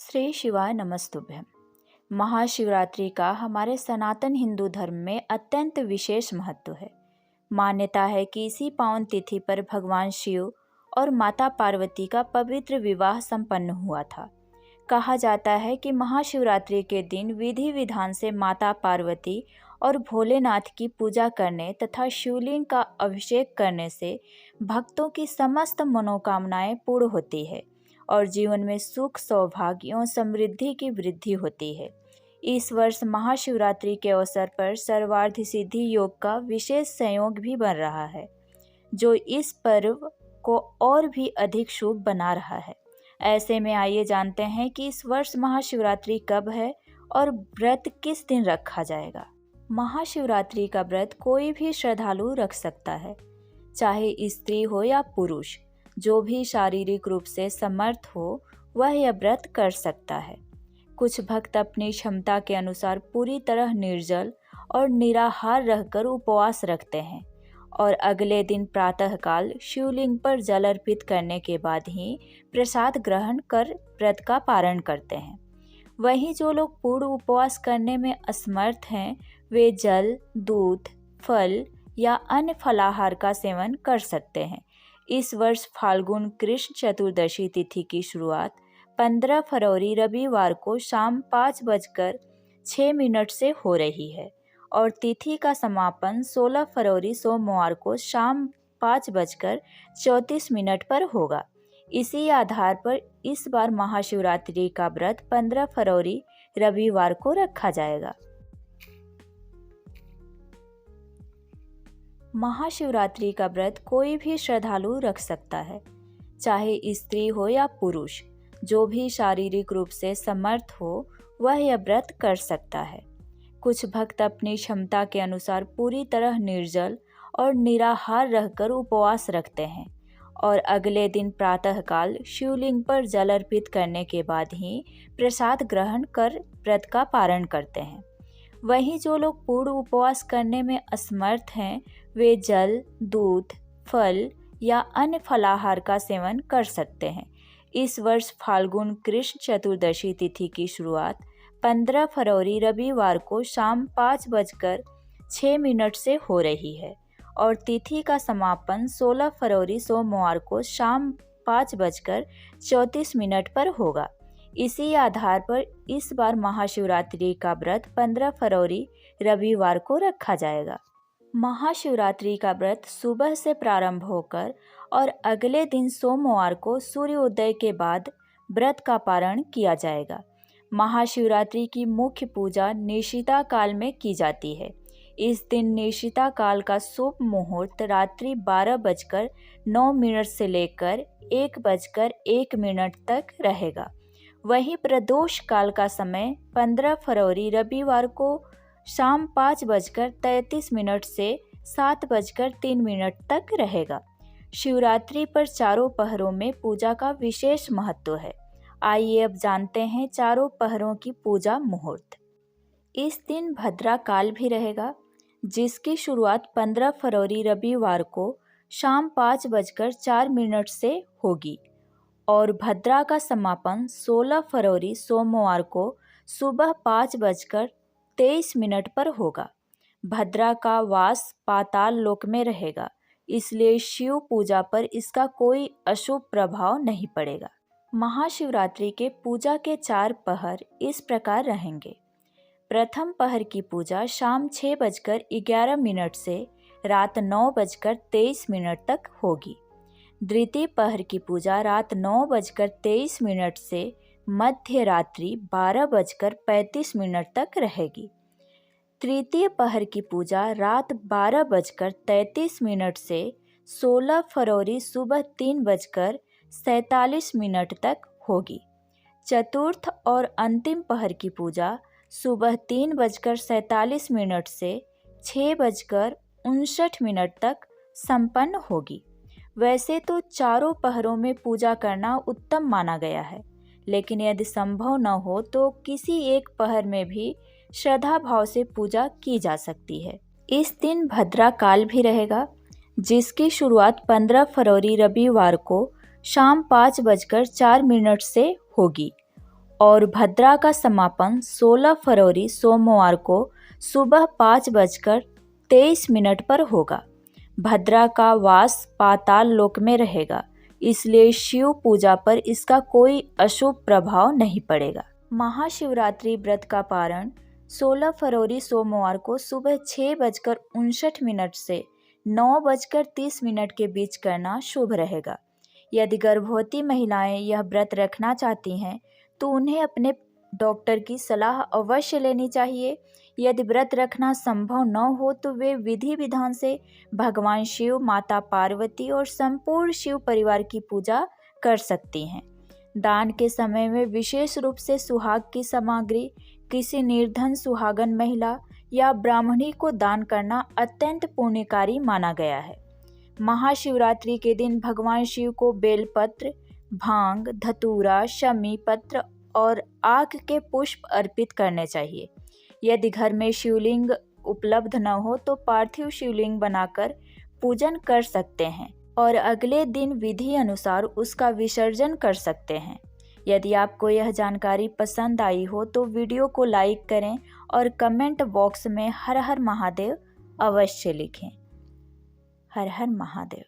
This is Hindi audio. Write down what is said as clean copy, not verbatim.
श्री शिवाय नमस्तुभ्यम। महाशिवरात्रि का हमारे सनातन हिंदू धर्म में अत्यंत विशेष महत्व है। मान्यता है कि इसी पावन तिथि पर भगवान शिव और माता पार्वती का पवित्र विवाह संपन्न हुआ था। कहा जाता है कि महाशिवरात्रि के दिन विधि विधान से माता पार्वती और भोलेनाथ की पूजा करने तथा शिवलिंग का अभिषेक करने से भक्तों की समस्त मनोकामनाएं पूर्ण होती है और जीवन में सुख, सौभाग्य और समृद्धि की वृद्धि होती है। इस वर्ष महाशिवरात्रि के अवसर पर सर्वार्थ सिद्धि योग का विशेष संयोग भी बन रहा है, जो इस पर्व को और भी अधिक शुभ बना रहा है। ऐसे में आइए जानते हैं कि इस वर्ष महाशिवरात्रि कब है और व्रत किस दिन रखा जाएगा। महाशिवरात्रि का व्रत कोई भी श्रद्धालु रख सकता है, चाहे स्त्री हो या पुरुष। जो भी शारीरिक रूप से समर्थ हो वह यह व्रत कर सकता है। कुछ भक्त अपनी क्षमता के अनुसार पूरी तरह निर्जल और निराहार रहकर उपवास रखते हैं और अगले दिन प्रातःकाल शिवलिंग पर जल अर्पित करने के बाद ही प्रसाद ग्रहण कर व्रत का पारण करते हैं। वहीं जो लोग पूर्ण उपवास करने में असमर्थ हैं, वे जल, दूध, फल या अन्य फलाहार का सेवन कर सकते हैं। इस वर्ष फाल्गुन कृष्ण चतुर्दशी तिथि की शुरुआत 15 फरवरी रविवार को शाम 5:06 से हो रही है और तिथि का समापन 16 फरवरी सोमवार को शाम 5:34 पर होगा। इसी आधार पर इस बार महाशिवरात्रि का व्रत 15 फरवरी रविवार को रखा जाएगा। महाशिवरात्रि का व्रत कोई भी श्रद्धालु रख सकता है, चाहे स्त्री हो या पुरुष। जो भी शारीरिक रूप से समर्थ हो वह यह व्रत कर सकता है। कुछ भक्त अपनी क्षमता के अनुसार पूरी तरह निर्जल और निराहार रहकर उपवास रखते हैं और अगले दिन प्रातःकाल शिवलिंग पर जल अर्पित करने के बाद ही प्रसाद ग्रहण कर व्रत का पारण करते हैं। वहीं जो लोग पूर्ण उपवास करने में असमर्थ हैं, वे जल, दूध, फल या अन्य फलाहार का सेवन कर सकते हैं। इस वर्ष फाल्गुन कृष्ण चतुर्दशी तिथि की शुरुआत 15 फरवरी रविवार को शाम 5:06 से हो रही है और तिथि का समापन 16 फरवरी सोमवार को शाम 5:34 पर होगा। इसी आधार पर इस बार महाशिवरात्रि का व्रत 15 फरवरी रविवार को रखा जाएगा। महाशिवरात्रि का व्रत सुबह से प्रारंभ होकर और अगले दिन सोमवार को सूर्योदय के बाद व्रत का पारण किया जाएगा। महाशिवरात्रि की मुख्य पूजा निशिता काल में की जाती है। इस दिन निशिता काल का शुभ मुहूर्त रात्रि 12:09 से लेकर 1:01 तक रहेगा। वहीं प्रदोष काल का समय 15 फरवरी रविवार को शाम 5:33 से 7:03 तक रहेगा। शिवरात्रि पर चारों पहरों में पूजा का विशेष महत्व है। आइए अब जानते हैं चारों पहरों की पूजा मुहूर्त। इस दिन भद्रा काल भी रहेगा, जिसकी शुरुआत 15 फरवरी रविवार को शाम 5:04 से होगी और भद्रा का समापन 16 फरवरी सोमवार को सुबह 5:23 पर होगा। भद्रा का वास पाताल लोक में रहेगा, इसलिए शिव पूजा पर इसका कोई अशुभ प्रभाव नहीं पड़ेगा। महाशिवरात्रि के पूजा के 4 पहर इस प्रकार रहेंगे। प्रथम पहर की पूजा शाम 6:11 से रात 9:23 तक होगी। द्वितीय पहर की पूजा रात 9:23 से मध्य रात्रि 12:35 तक रहेगी। तृतीय पहर की पूजा रात 12:33 से 16 फरवरी सुबह 3:47 तक होगी। चतुर्थ और अंतिम पहर की पूजा सुबह 3:47 से 6:59 तक संपन्न होगी। वैसे तो चारों पहरों में पूजा करना उत्तम माना गया है, लेकिन यदि संभव न हो तो किसी एक पहर में भी श्रद्धा भाव से पूजा की जा सकती है। इस दिन भद्रा काल भी रहेगा, जिसकी शुरुआत 15 फरवरी रविवार को शाम 5:04 से होगी और भद्रा का समापन 16 फरवरी सोमवार को सुबह 5:23 पर होगा। भद्रा का वास पाताल लोक में रहेगा, इसलिए शिव पूजा पर इसका कोई अशुभ प्रभाव नहीं पड़ेगा। महाशिवरात्रि व्रत का पारण 16 फरवरी सोमवार को सुबह 6:59 से 9:30 के बीच करना शुभ रहेगा। यदि गर्भवती महिलाएं यह व्रत रखना चाहती हैं तो उन्हें अपने डॉक्टर की सलाह अवश्य लेनी चाहिए। यदि व्रत रखना संभव न हो तो वे विधि विधान से भगवान शिव, माता पार्वती और संपूर्ण शिव परिवार की पूजा कर सकती हैं। दान के समय में विशेष रूप से सुहाग की सामग्री किसी निर्धन सुहागन महिला या ब्राह्मणी को दान करना अत्यंत पुण्यकारी माना गया है। महाशिवरात्रि के दिन भगवान शिव को बेलपत्र, भांग, धतूरा, शमी पत्र और आक के पुष्प अर्पित करने चाहिए। यदि घर में शिवलिंग उपलब्ध न हो तो पार्थिव शिवलिंग बनाकर पूजन कर सकते हैं और अगले दिन विधि अनुसार उसका विसर्जन कर सकते हैं। यदि आपको यह जानकारी पसंद आई हो तो वीडियो को लाइक करें और कमेंट बॉक्स में हर हर महादेव अवश्य लिखें। हर हर महादेव।